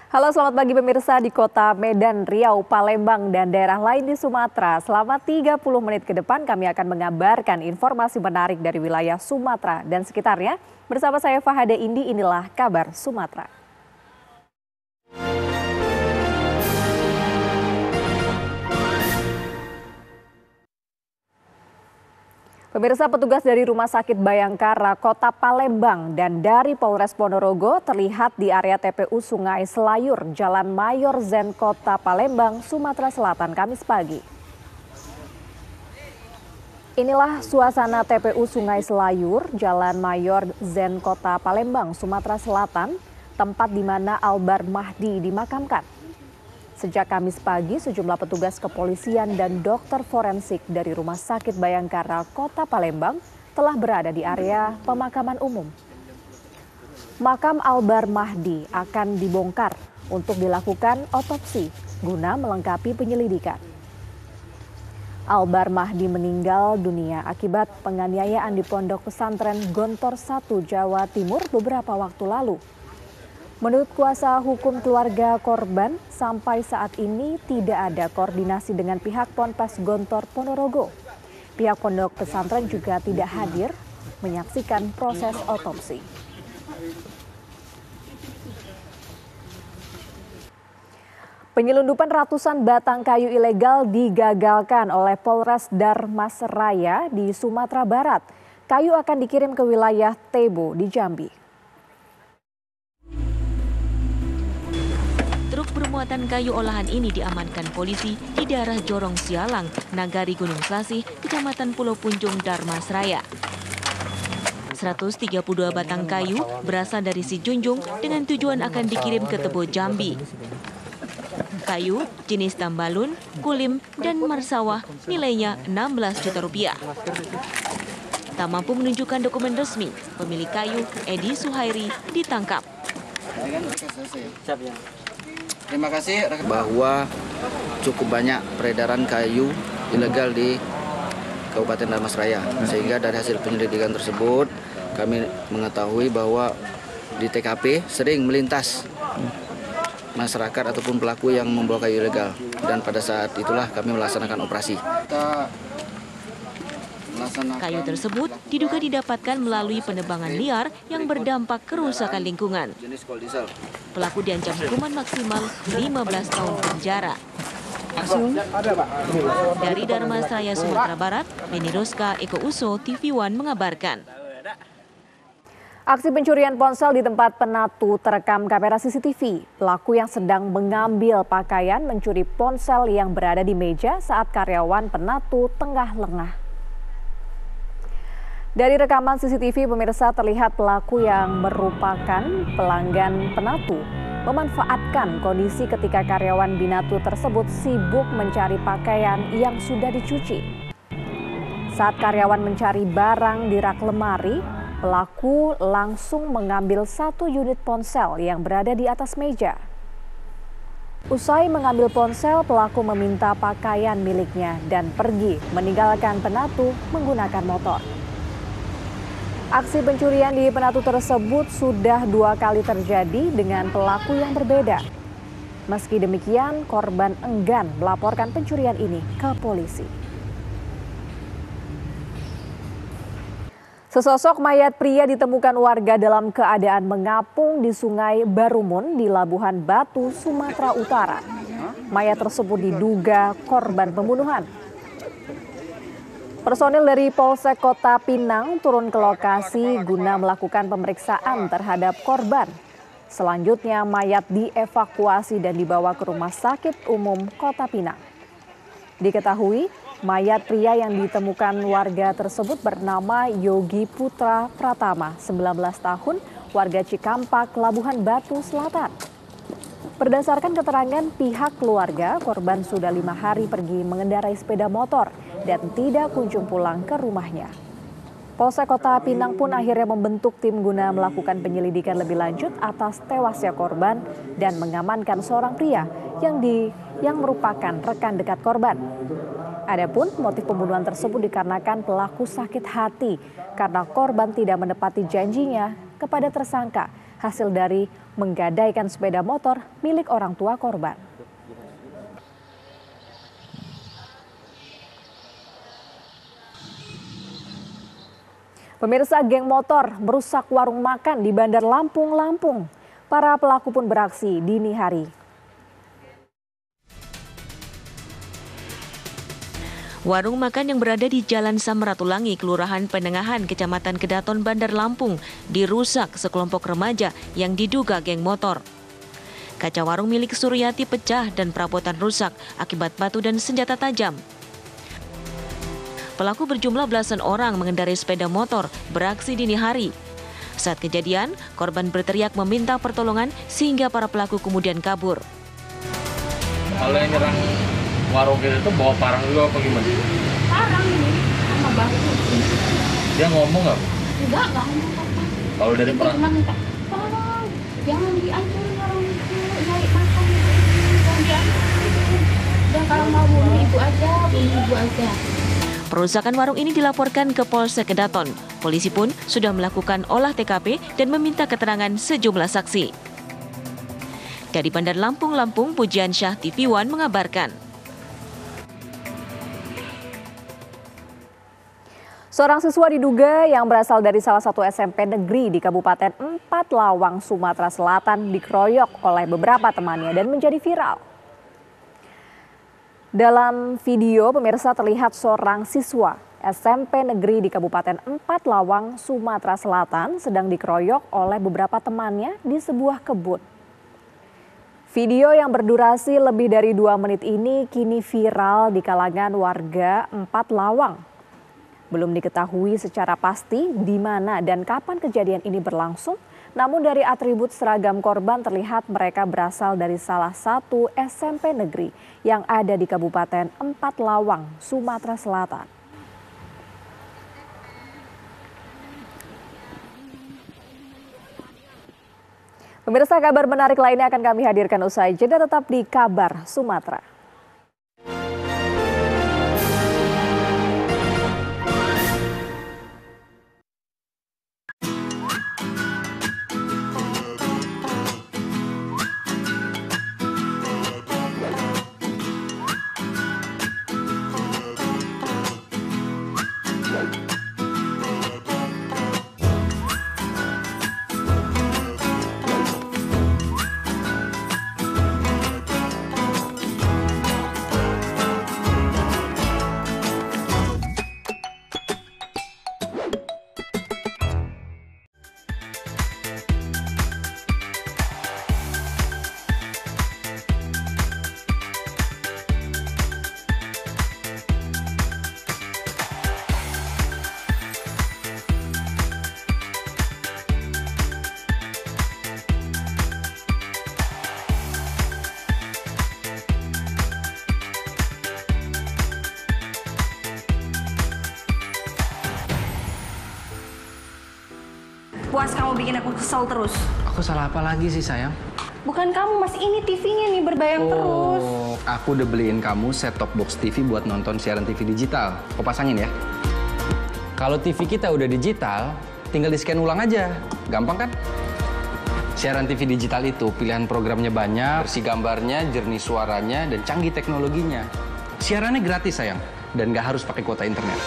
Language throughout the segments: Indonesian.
Halo, selamat pagi pemirsa di kota Medan, Riau, Palembang, dan daerah lain di Sumatera. Selama 30 menit ke depan kami akan mengabarkan informasi menarik dari wilayah Sumatera dan sekitarnya. Bersama saya Fahade Indi, inilah kabar Sumatera. Pemirsa, petugas dari Rumah Sakit Bayangkara Kota Palembang dan dari Polres Ponorogo terlihat di area TPU Sungai Selayur, Jalan Mayor Zen Kota Palembang, Sumatera Selatan, Kamis pagi. Inilah suasana TPU Sungai Selayur, Jalan Mayor Zen Kota Palembang, Sumatera Selatan, tempat di mana Albar Mahdi dimakamkan. Sejak Kamis pagi, sejumlah petugas kepolisian dan dokter forensik dari Rumah Sakit Bayangkara Kota Palembang telah berada di area pemakaman umum. Makam Albar Mahdi akan dibongkar untuk dilakukan otopsi guna melengkapi penyelidikan. Albar Mahdi meninggal dunia akibat penganiayaan di Pondok Pesantren Gontor 1 Jawa Timur beberapa waktu lalu. Menurut kuasa hukum keluarga korban, sampai saat ini tidak ada koordinasi dengan pihak Ponpes Gontor Ponorogo. Pihak pondok pesantren juga tidak hadir menyaksikan proses otopsi. Penyelundupan ratusan batang kayu ilegal digagalkan oleh Polres Darmasraya di Sumatera Barat. Kayu akan dikirim ke wilayah Tebo di Jambi. Truk bermuatan kayu olahan ini diamankan polisi di daerah Jorong Sialang, Nagari Gunung Selasih, Kecamatan Pulau Punjung, Darmasraya. 132 batang kayu berasal dari Sijunjung dengan tujuan akan dikirim ke Tebo Jambi. Kayu jenis tambalun, kulim, dan marsawah nilainya 16 juta rupiah. Tak mampu menunjukkan dokumen resmi, pemilik kayu Edi Suhairi ditangkap. Terima kasih. Bahwa cukup banyak peredaran kayu ilegal di Kabupaten Darmasraya, sehingga dari hasil penyelidikan tersebut kami mengetahui bahwa di TKP sering melintas masyarakat ataupun pelaku yang membawa kayu ilegal, dan pada saat itulah kami melaksanakan operasi. Kayu tersebut diduga didapatkan melalui penebangan liar yang berdampak kerusakan lingkungan. Pelaku diancam hukuman maksimal 15 tahun penjara. Dari Darmasraya, Sumatera Barat, Beni Roska, Eko Uso, TV One mengabarkan. Aksi pencurian ponsel di tempat penatu terekam kamera CCTV. Pelaku yang sedang mengambil pakaian mencuri ponsel yang berada di meja saat karyawan penatu tengah lengah. Dari rekaman CCTV, pemirsa, terlihat pelaku yang merupakan pelanggan penatu memanfaatkan kondisi ketika karyawan binatu tersebut sibuk mencari pakaian yang sudah dicuci. Saat karyawan mencari barang di rak lemari, pelaku langsung mengambil 1 unit ponsel yang berada di atas meja. Usai mengambil ponsel, pelaku meminta pakaian miliknya dan pergi meninggalkan penatu menggunakan motor. Aksi pencurian di penatu tersebut sudah 2 kali terjadi dengan pelaku yang berbeda. Meski demikian, korban enggan melaporkan pencurian ini ke polisi. Sesosok mayat pria ditemukan warga dalam keadaan mengapung di Sungai Barumun di Labuhan Batu, Sumatera Utara. Mayat tersebut diduga korban pembunuhan. Personil dari Polsek Kota Pinang turun ke lokasi guna melakukan pemeriksaan terhadap korban. Selanjutnya mayat dievakuasi dan dibawa ke Rumah Sakit Umum Kota Pinang. Diketahui mayat pria yang ditemukan warga tersebut bernama Yogi Putra Pratama, 19 tahun, warga Cikampak, Labuhan Batu Selatan. Berdasarkan keterangan pihak keluarga, korban sudah 5 hari pergi mengendarai sepeda motor dan tidak kunjung pulang ke rumahnya. Polsek Kota Pinang pun akhirnya membentuk tim guna melakukan penyelidikan lebih lanjut atas tewasnya korban dan mengamankan seorang pria yang merupakan rekan dekat korban. Adapun motif pembunuhan tersebut dikarenakan pelaku sakit hati karena korban tidak menepati janjinya kepada tersangka hasil dari menggadaikan sepeda motor milik orang tua korban. Pemirsa, geng motor merusak warung makan di Bandar Lampung, Lampung. Para pelaku pun beraksi dini hari. Warung makan yang berada di Jalan Samratulangi, Kelurahan Penengahan, Kecamatan Kedaton, Bandar Lampung, dirusak sekelompok remaja yang diduga geng motor. Kaca warung milik Suryati pecah dan perabotan rusak akibat batu dan senjata tajam. Pelaku berjumlah belasan orang mengendarai sepeda motor beraksi dini hari. Saat kejadian, korban berteriak meminta pertolongan sehingga para pelaku kemudian kabur. Kalau yang nyerang warung itu bawa parang juga apa gimana? Parang ini sama batu. Dia ngomong nggak? Enggak ngomong apa. Kalau dari Itu perang, cuma minta, tolong jangan dihancurin warung itu, nyari makan itu, jangan dihancurin. Dan kalau mau bunuh ibu aja, bunuh ibu aja. Perusakan warung ini dilaporkan ke Polsek Kedaton. Polisi pun sudah melakukan olah TKP dan meminta keterangan sejumlah saksi. Dari Bandar Lampung, Lampung, Pujian Syah TV One mengabarkan. Seorang siswa diduga yang berasal dari salah satu SMP negeri di Kabupaten Empat Lawang, Sumatera Selatan dikeroyok oleh beberapa temannya dan menjadi viral. Dalam video, pemirsa, terlihat seorang siswa SMP negeri di Kabupaten Empat Lawang, Sumatera Selatan sedang dikeroyok oleh beberapa temannya di sebuah kebun. Video yang berdurasi lebih dari 2 menit ini kini viral di kalangan warga Empat Lawang. Belum diketahui secara pasti di mana dan kapan kejadian ini berlangsung, namun dari atribut seragam korban terlihat mereka berasal dari salah satu SMP negeri yang ada di Kabupaten Empat Lawang, Sumatera Selatan. Pemirsa, kabar menarik lainnya akan kami hadirkan usai jeda, tetap di Kabar Sumatera. Puas kamu bikin aku kesel terus. Aku salah apa lagi sih, sayang? Bukan kamu, Mas, ini TV-nya nih berbayang terus. Aku udah beliin kamu set-top box TV buat nonton siaran TV digital. Kau pasangin ya. Kalau TV kita udah digital, tinggal di-scan ulang aja. Gampang kan? Siaran TV digital itu pilihan programnya banyak, versi gambarnya, jernih suaranya, dan canggih teknologinya. Siarannya gratis, sayang. Dan nggak harus pakai kuota internet.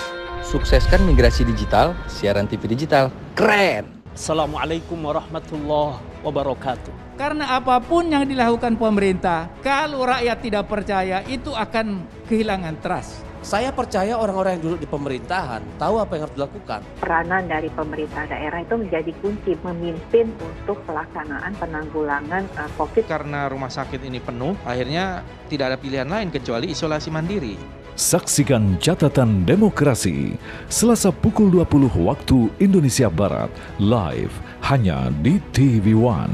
Sukseskan migrasi digital, siaran TV digital. Keren! Assalamualaikum warahmatullahi wabarakatuh. Karena apapun yang dilakukan pemerintah, kalau rakyat tidak percaya, itu akan kehilangan trust. Saya percaya orang-orang yang duduk di pemerintahan tahu apa yang harus dilakukan. Peranan dari pemerintah daerah itu menjadi kunci memimpin untuk pelaksanaan penanggulangan COVID. Karena rumah sakit ini penuh, akhirnya tidak ada pilihan lain kecuali isolasi mandiri. Saksikan Catatan Demokrasi Selasa pukul 20 waktu Indonesia Barat, live hanya di TV One.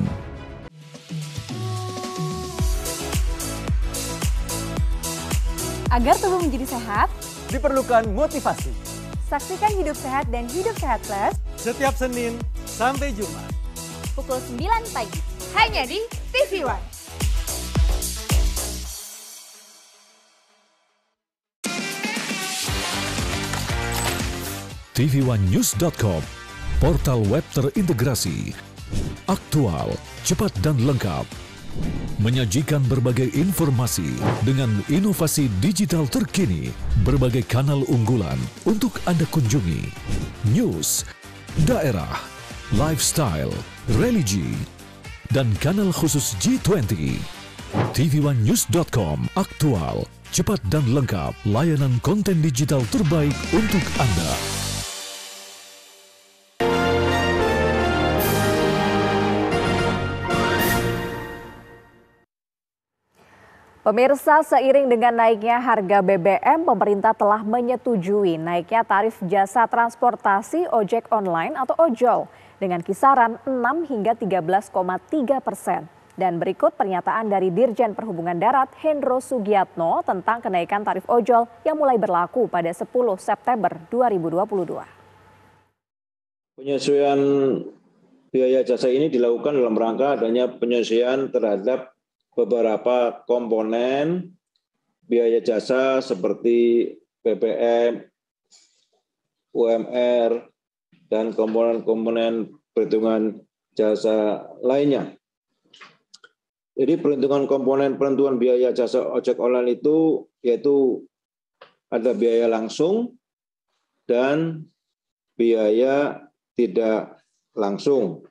Agar tubuh menjadi sehat, diperlukan motivasi. Saksikan Hidup Sehat dan Hidup Sehat Plus setiap Senin sampai Jumat pukul 9 pagi hanya di TV One. TV1news.com, portal web terintegrasi Aktual, cepat dan lengkap. Menyajikan berbagai informasi dengan inovasi digital terkini, berbagai kanal unggulan untuk Anda kunjungi. News, daerah, lifestyle, religi, dan kanal khusus G20. TV1news.com, aktual, cepat dan lengkap, layanan konten digital terbaik untuk Anda. Pemirsa, seiring dengan naiknya harga BBM, pemerintah telah menyetujui naiknya tarif jasa transportasi ojek online atau ojol dengan kisaran 6 hingga 13,3%. Dan berikut pernyataan dari Dirjen Perhubungan Darat Hendro Sugiatno tentang kenaikan tarif ojol yang mulai berlaku pada 10 September 2022. Penyesuaian biaya jasa ini dilakukan dalam rangka adanya penyesuaian terhadap beberapa komponen biaya jasa seperti BBM, UMR, dan komponen-komponen perhitungan jasa lainnya. Jadi perhitungan komponen penentuan biaya jasa ojek online itu yaitu ada biaya langsung dan biaya tidak langsung.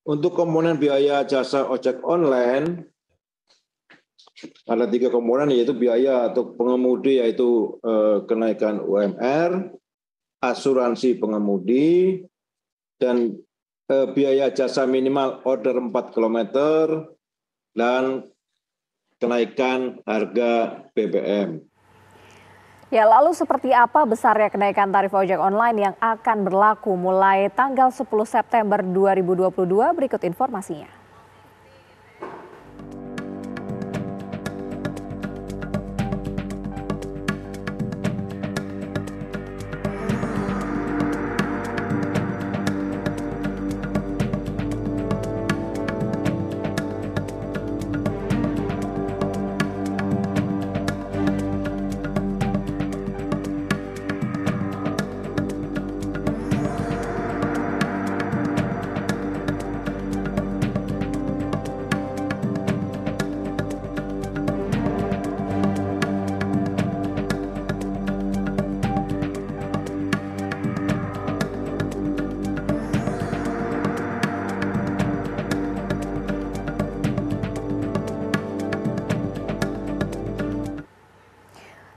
Untuk komponen biaya jasa ojek online ada 3 komponen, yaitu biaya untuk pengemudi yaitu kenaikan UMR, asuransi pengemudi, dan biaya jasa minimal order 4 km dan kenaikan harga BBM. Ya, lalu seperti apa besarnya kenaikan tarif ojek online yang akan berlaku mulai tanggal 10 September 2022? Berikut informasinya.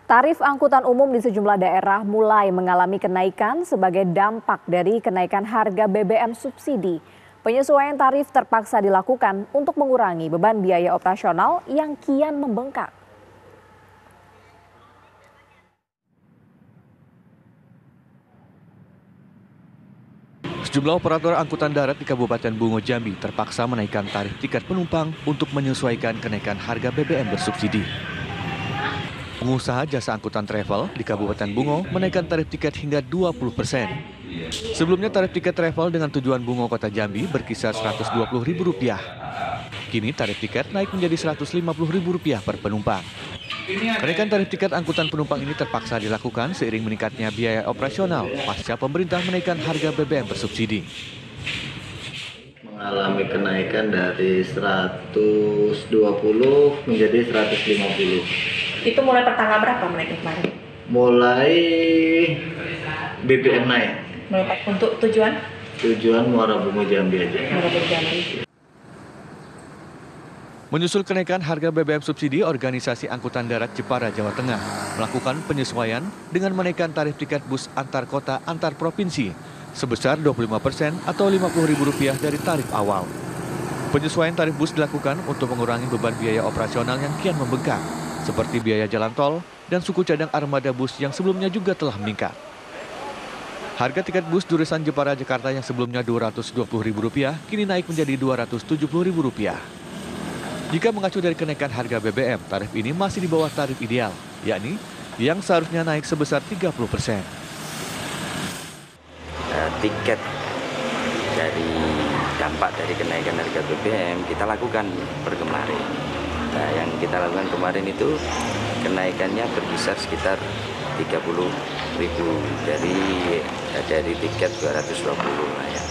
Tarif angkutan umum di sejumlah daerah mulai mengalami kenaikan sebagai dampak dari kenaikan harga BBM subsidi. Penyesuaian tarif terpaksa dilakukan untuk mengurangi beban biaya operasional yang kian membengkak. Sejumlah operator angkutan darat di Kabupaten Bungo Jambi terpaksa menaikkan tarif tiket penumpang untuk menyesuaikan kenaikan harga BBM bersubsidi. Pengusaha jasa angkutan travel di Kabupaten Bungo menaikkan tarif tiket hingga 20%. Sebelumnya tarif tiket travel dengan tujuan Bungo Kota Jambi berkisar Rp120.000. Kini tarif tiket naik menjadi Rp150.000 per penumpang. Kenaikan tarif tiket angkutan penumpang ini terpaksa dilakukan seiring meningkatnya biaya operasional pasca pemerintah menaikkan harga BBM bersubsidi. Mengalami kenaikan dari 120 menjadi 150. Itu mulai pertanggal berapa naiknya kemarin? Mulai BBM naik. Untuk tujuan? Tujuan Muara Bungo Jambi aja. Muara Bungo Jambi. Menyusul kenaikan harga BBM subsidi, Organisasi Angkutan Darat Jepara, Jawa Tengah melakukan penyesuaian dengan menaikkan tarif tiket bus antar kota antar provinsi sebesar 25% atau Rp50.000 dari tarif awal. Penyesuaian tarif bus dilakukan untuk mengurangi beban biaya operasional yang kian membengkak, seperti biaya jalan tol dan suku cadang armada bus yang sebelumnya juga telah meningkat. Harga tiket bus jurusan Jepara Jakarta yang sebelumnya Rp220.000 kini naik menjadi Rp270.000. Jika mengacu dari kenaikan harga BBM, tarif ini masih di bawah tarif ideal, yakni yang seharusnya naik sebesar 30%. Tiket dari dampak dari kenaikan harga BBM kita lakukan per kemarin. Nah, yang kita lakukan kemarin itu kenaikannya berkisar sekitar dari tiket 220 lah ya.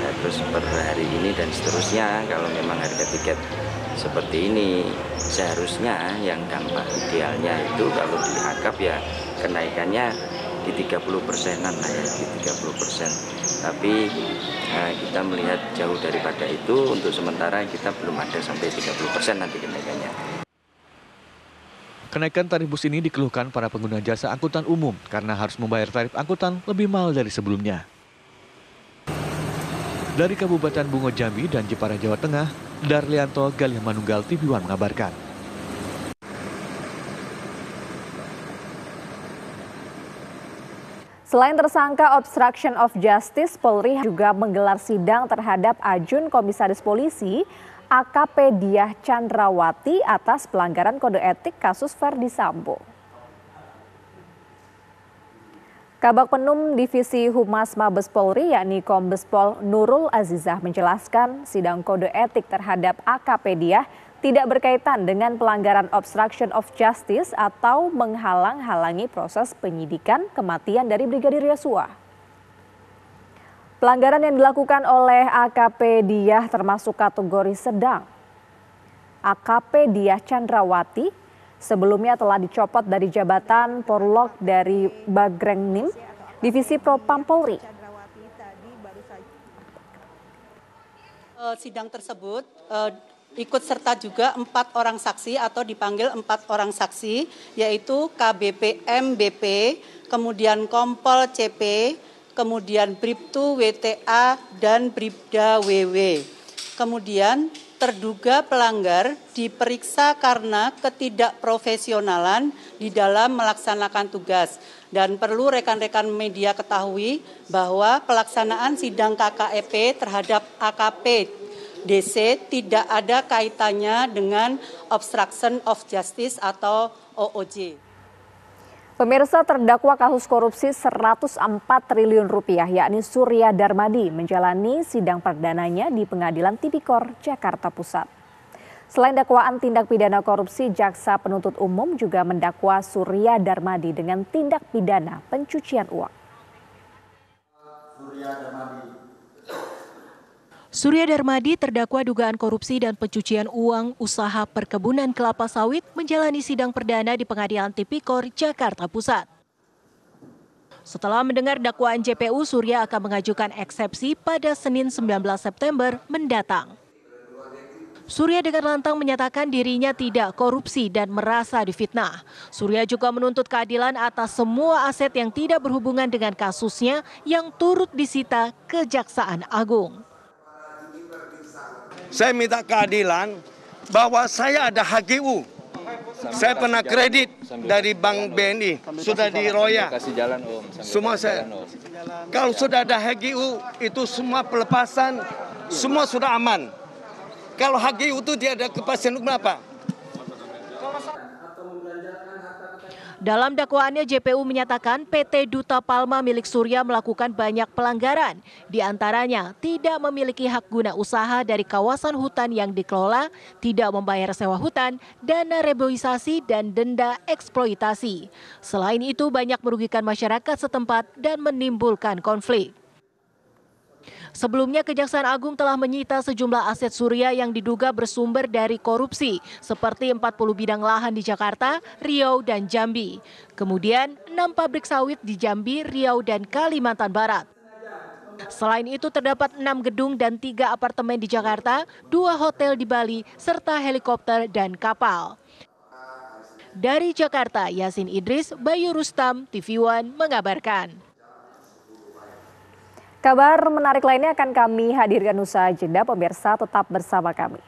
Nah, terus per hari ini dan seterusnya kalau memang harga tiket seperti ini seharusnya yang dampak idealnya itu kalau di akap ya kenaikannya di 30%-an lah ya, di 30%. Tapi kita melihat jauh daripada itu, untuk sementara kita belum ada sampai 30% nanti kenaikannya. Kenaikan tarif bus ini dikeluhkan para pengguna jasa angkutan umum karena harus membayar tarif angkutan lebih mahal dari sebelumnya. Dari Kabupaten Bungo Jambi dan Jepara Jawa Tengah, Darlianto Galih Manunggal TV One mengabarkan. Selain tersangka obstruction of justice, Polri juga menggelar sidang terhadap Ajun Komisaris Polisi AKP Diah Chandrawati atas pelanggaran kode etik kasus Verdi Sambo. Kabag Penum Divisi Humas Mabes Polri yakni Kombes Pol Nurul Azizah menjelaskan sidang kode etik terhadap AKP Diah tidak berkaitan dengan pelanggaran obstruction of justice atau menghalang-halangi proses penyidikan kematian dari Brigadir Yosua. Pelanggaran yang dilakukan oleh AKP Diah termasuk kategori sedang. AKP Diah Chandrawati sebelumnya telah dicopot dari jabatan Porlog dari Bagrengnim, Divisi Propam Polri. Sidang tersebut ikut serta juga 4 orang saksi atau dipanggil 4 orang saksi, yaitu KBP MBP, kemudian Kompol CP, kemudian Bribtu WTA, dan Bribda WW. Kemudian terduga pelanggar diperiksa karena ketidakprofesionalan di dalam melaksanakan tugas. Dan perlu rekan-rekan media ketahui bahwa pelaksanaan sidang KKEP terhadap AKP DC tidak ada kaitannya dengan obstruction of justice atau OOJ. Pemirsa, terdakwa kasus korupsi 104 triliun rupiah yakni Surya Darmadi menjalani sidang perdananya di Pengadilan Tipikor, Jakarta Pusat. Selain dakwaan tindak pidana korupsi, jaksa penuntut umum juga mendakwa Surya Darmadi dengan tindak pidana pencucian uang. Surya Darmadi terdakwa dugaan korupsi dan pencucian uang usaha perkebunan kelapa sawit menjalani sidang perdana di Pengadilan Tipikor, Jakarta Pusat. Setelah mendengar dakwaan JPU, Surya akan mengajukan eksepsi pada Senin 19 September mendatang. Surya dengan lantang menyatakan dirinya tidak korupsi dan merasa difitnah. Surya juga menuntut keadilan atas semua aset yang tidak berhubungan dengan kasusnya yang turut disita Kejaksaan Agung. Saya minta keadilan bahwa saya ada HGU. Saya pernah kredit dari Bank BNI, sudah diroya. Semua saya. Kalau sudah ada HGU, itu semua pelepasan, semua sudah aman. Kalau HGU itu dia ada kepastian hukum apa? Dalam dakwaannya, JPU menyatakan PT Duta Palma milik Surya melakukan banyak pelanggaran. Di antaranya tidak memiliki hak guna usaha dari kawasan hutan yang dikelola, tidak membayar sewa hutan, dana reboisasi, dan denda eksploitasi. Selain itu, banyak merugikan masyarakat setempat dan menimbulkan konflik. Sebelumnya, Kejaksaan Agung telah menyita sejumlah aset Surya yang diduga bersumber dari korupsi, seperti 40 bidang lahan di Jakarta, Riau, dan Jambi. Kemudian, 6 pabrik sawit di Jambi, Riau, dan Kalimantan Barat. Selain itu, terdapat 6 gedung dan 3 apartemen di Jakarta, 2 hotel di Bali, serta helikopter dan kapal. Dari Jakarta, Yasin Idris, Bayu Rustam, TV One mengabarkan. Kabar menarik lainnya akan kami hadirkan usai jeda, pemirsa tetap bersama kami.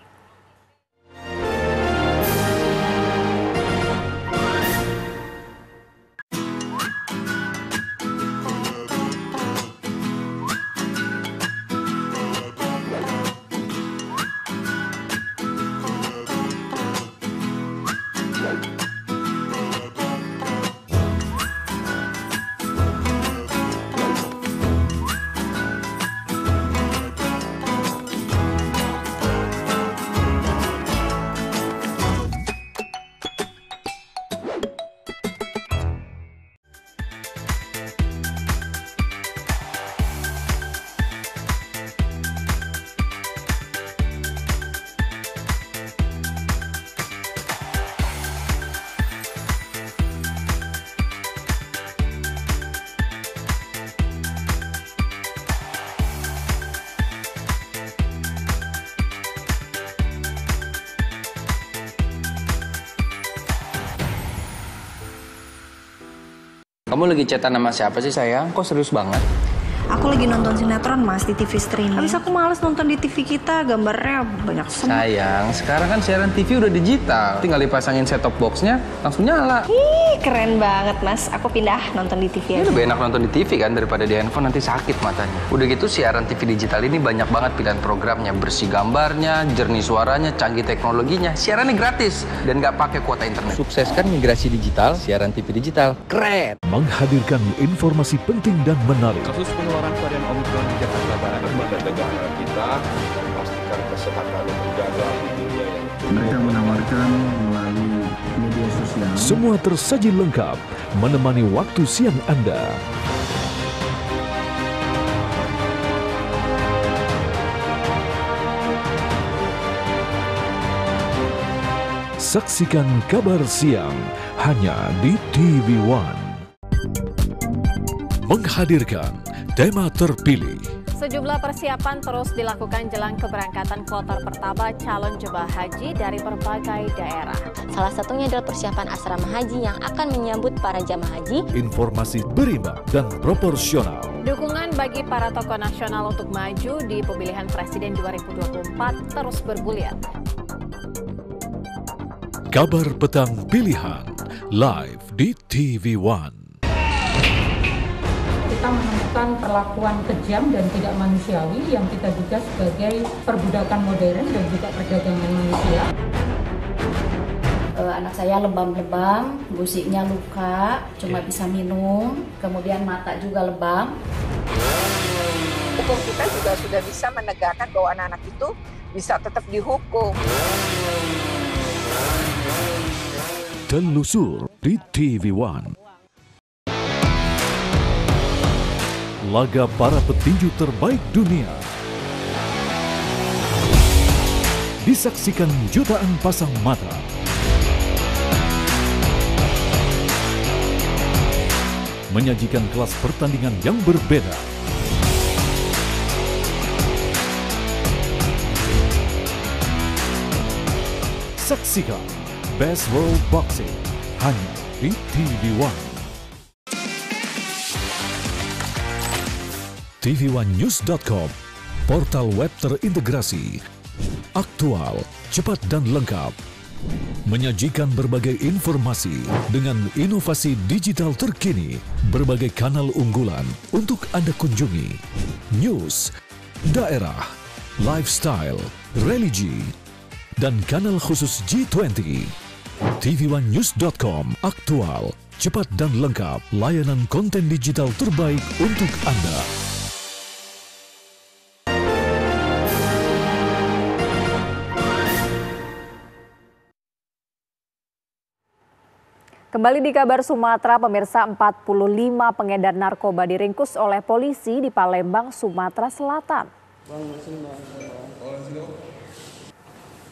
Kamu lagi chatan sama siapa sih sayang? Kok serius banget? Aku lagi nonton sinetron Mas di TV streaming. Habis aku males nonton di TV kita, gambarnya banyak semut. Sayang, sekarang kan siaran TV udah digital. Tinggal dipasangin set-top box-nya, langsung nyala. Ih, keren banget Mas. Aku pindah nonton di TV aja. Lebih enak nonton di TV kan daripada di handphone, nanti sakit matanya. Udah gitu siaran TV digital ini banyak banget pilihan programnya. Bersih gambarnya, jernih suaranya, canggih teknologinya. Siarannya gratis dan nggak pakai kuota internet. Sukseskan migrasi digital, siaran TV digital. Keren! Menghadirkan informasi penting dan menarik. Kasus penularan varian Omikron di Jakarta Barat. Lembaga negara kita memastikan kesehatan menjaga dunia yang mereka menawarkan melalui media sosial. Semua tersaji lengkap menemani waktu siang Anda. Saksikan Kabar Siang hanya di TV One. Menghadirkan tema terpilih. Sejumlah persiapan terus dilakukan jelang keberangkatan kloter pertama calon jemaah haji dari berbagai daerah. Salah satunya adalah persiapan asrama haji yang akan menyambut para jemaah haji. Informasi berimbang dan proporsional. Dukungan bagi para tokoh nasional untuk maju di pemilihan presiden 2024 terus bergulir. Kabar Petang Pilihan live di TV One. Kita menemukan perlakuan kejam dan tidak manusiawi yang kita duga sebagai perbudakan modern dan juga perdagangan manusia. Anak saya lebam-lebam, gusiknya luka, cuma bisa minum, kemudian mata juga lebam. Hukum kita juga sudah bisa menegakkan bahwa anak-anak itu bisa tetap dihukum. Telusur di TV One. Laga para petinju terbaik dunia disaksikan jutaan pasang mata. Menyajikan kelas pertandingan yang berbeda. Saksikan Best World Boxing hanya di TV One. TV1news.com, portal web terintegrasi, aktual, cepat dan lengkap. Menyajikan berbagai informasi dengan inovasi digital terkini, berbagai kanal unggulan untuk Anda kunjungi. News, daerah, lifestyle, religi, dan kanal khusus G20. TV1news.com, aktual, cepat dan lengkap, layanan konten digital terbaik untuk Anda. Kembali di Kabar Sumatera, pemirsa, 45 pengedar narkoba diringkus oleh polisi di Palembang, Sumatera Selatan.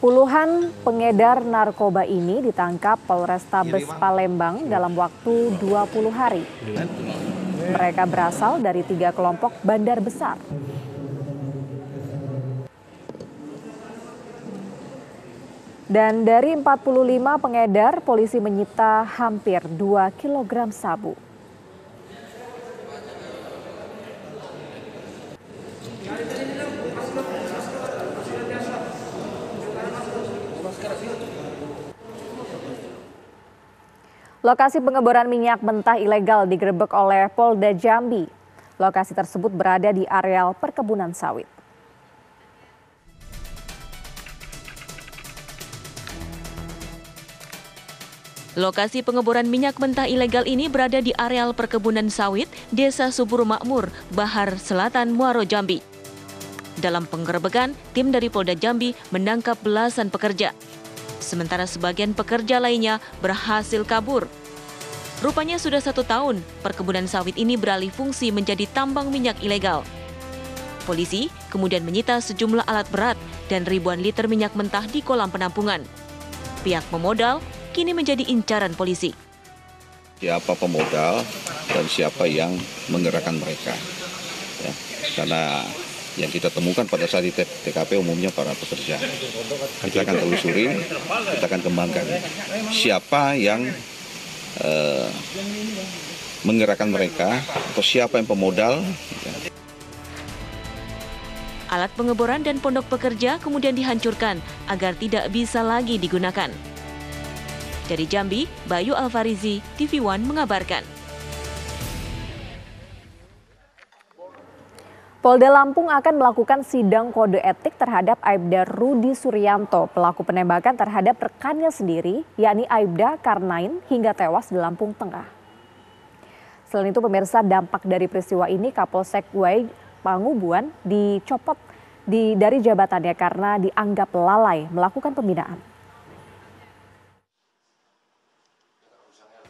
Puluhan pengedar narkoba ini ditangkap Polrestabes Palembang dalam waktu 20 hari. Mereka berasal dari 3 kelompok bandar besar. Dan dari 45 pengedar, polisi menyita hampir 2 kg sabu. Lokasi pengeboran minyak mentah ilegal digerebek oleh Polda Jambi. Lokasi tersebut berada di areal perkebunan sawit. Lokasi pengeboran minyak mentah ilegal ini berada di areal perkebunan sawit Desa Subur Makmur, Bahar Selatan, Muaro Jambi. Dalam penggerebekan, tim dari Polda Jambi menangkap belasan pekerja. Sementara sebagian pekerja lainnya berhasil kabur. Rupanya sudah 1 tahun, perkebunan sawit ini beralih fungsi menjadi tambang minyak ilegal. Polisi kemudian menyita sejumlah alat berat dan ribuan liter minyak mentah di kolam penampungan. Pihak pemodal kini menjadi incaran polisi. Siapa pemodal dan siapa yang menggerakkan mereka. Ya, karena yang kita temukan pada saat di TKP umumnya para pekerja. Kita akan telusuri, kita akan kembangkan siapa yang menggerakkan mereka atau siapa yang pemodal. Alat pengeboran dan pondok pekerja kemudian dihancurkan agar tidak bisa lagi digunakan. Dari Jambi, Bayu Alfarizi, TV One mengabarkan. Polda Lampung akan melakukan sidang kode etik terhadap Aibda Rudi Suryanto, pelaku penembakan terhadap rekannya sendiri, yakni Aibda Karnain, hingga tewas di Lampung Tengah. Selain itu, pemirsa, dampak dari peristiwa ini Kapolsek Wai Pangubuan dicopot dari jabatannya karena dianggap lalai melakukan pembinaan.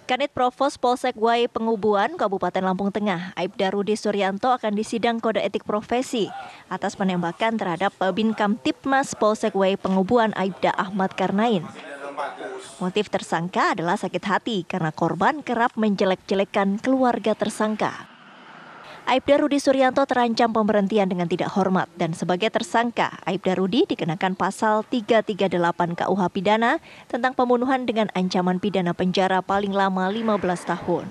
Kanit Provos Polsek Wai Pengubuan, Kabupaten Lampung Tengah, Aibda Rudi Suryanto akan disidang kode etik profesi atas penembakan terhadap Babin Kamtipmas Polsek Wai Pengubuan Aibda Ahmad Karnain. Motif tersangka adalah sakit hati karena korban kerap menjelek-jelekan keluarga tersangka. Aibda Rudi Suryanto terancam pemberhentian dengan tidak hormat dan sebagai tersangka, Aibda Rudi dikenakan pasal 338 KUH Pidana tentang pembunuhan dengan ancaman pidana penjara paling lama 15 tahun.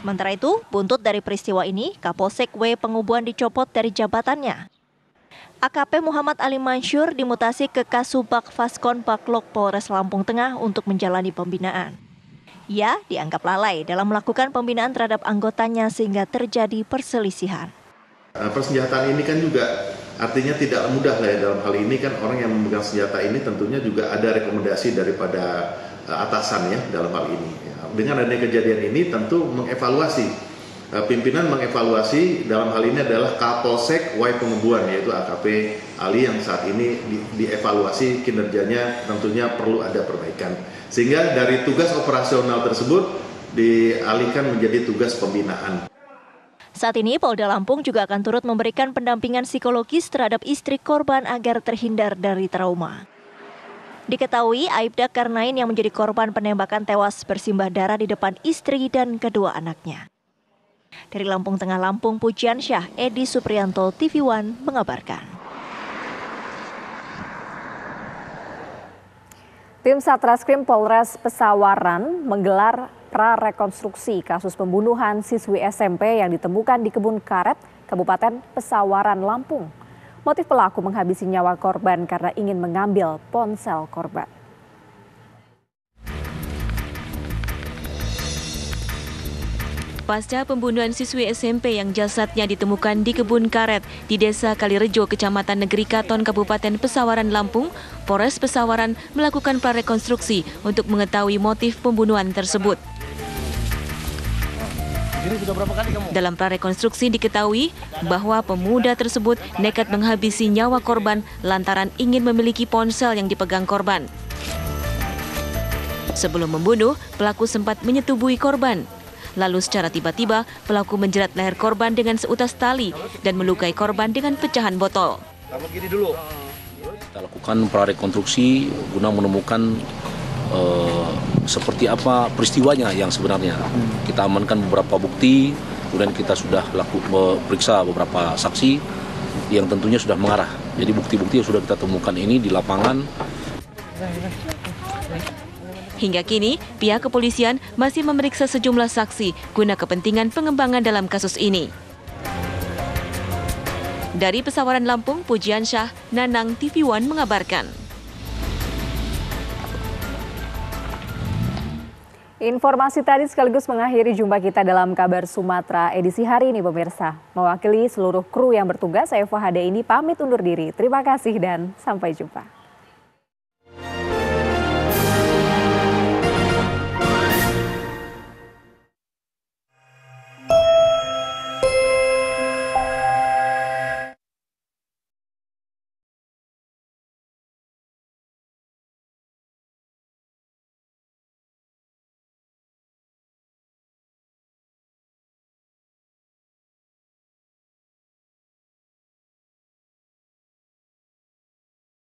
Sementara itu, buntut dari peristiwa ini, Kapolsek W Pengubuan dicopot dari jabatannya. AKP Muhammad Ali Mansyur dimutasi ke Kasubag Faskon Baklok Polres Lampung Tengah untuk menjalani pembinaan. Ia dianggap lalai dalam melakukan pembinaan terhadap anggotanya sehingga terjadi perselisihan. Persenjataan ini kan juga artinya tidak mudah lah ya, dalam hal ini kan orang yang memegang senjata ini tentunya juga ada rekomendasi daripada atasan ya dalam hal ini. Dengan adanya kejadian ini tentu mengevaluasi, pimpinan mengevaluasi dalam hal ini adalah Kapolsek Wai Pengubuan yaitu AKP Ali yang saat ini dievaluasi kinerjanya tentunya perlu ada perbaikan. Sehingga dari tugas operasional tersebut dialihkan menjadi tugas pembinaan. Saat ini Polda Lampung juga akan turut memberikan pendampingan psikologis terhadap istri korban agar terhindar dari trauma. Diketahui Aibda Karnain yang menjadi korban penembakan tewas bersimbah darah di depan istri dan kedua anaknya. Dari Lampung Tengah, Lampung, Pujian Syah, Edi Suprianto, TV One mengabarkan. Tim Satreskrim Polres Pesawaran menggelar prarekonstruksi kasus pembunuhan siswi SMP yang ditemukan di Kebun Karet, Kabupaten Pesawaran, Lampung. Motif pelaku menghabisi nyawa korban karena ingin mengambil ponsel korban. Pasca pembunuhan siswi SMP yang jasadnya ditemukan di Kebun Karet di Desa Kalirejo, Kecamatan Negeri Katon, Kabupaten Pesawaran, Lampung, Polres Pesawaran melakukan prarekonstruksi untuk mengetahui motif pembunuhan tersebut. Dalam prarekonstruksi diketahui bahwa pemuda tersebut nekat menghabisi nyawa korban lantaran ingin memiliki ponsel yang dipegang korban. Sebelum membunuh, pelaku sempat menyetubuhi korban. Lalu secara tiba-tiba, pelaku menjerat leher korban dengan seutas tali dan melukai korban dengan pecahan botol. Kita lakukan prarekonstruksi guna menemukan seperti apa peristiwanya yang sebenarnya. Kita amankan beberapa bukti, kemudian kita sudah periksa beberapa saksi yang tentunya sudah mengarah. Jadi bukti-bukti yang sudah kita temukan ini di lapangan. Hingga kini, pihak kepolisian masih memeriksa sejumlah saksi guna kepentingan pengembangan dalam kasus ini. Dari Pesawaran, Lampung, Pujian Syah, Nanang, TV One mengabarkan. Informasi tadi sekaligus mengakhiri jumpa kita dalam Kabar Sumatera edisi hari ini, pemirsa. Mewakili seluruh kru yang bertugas, saya Fahade ini pamit undur diri. Terima kasih dan sampai jumpa.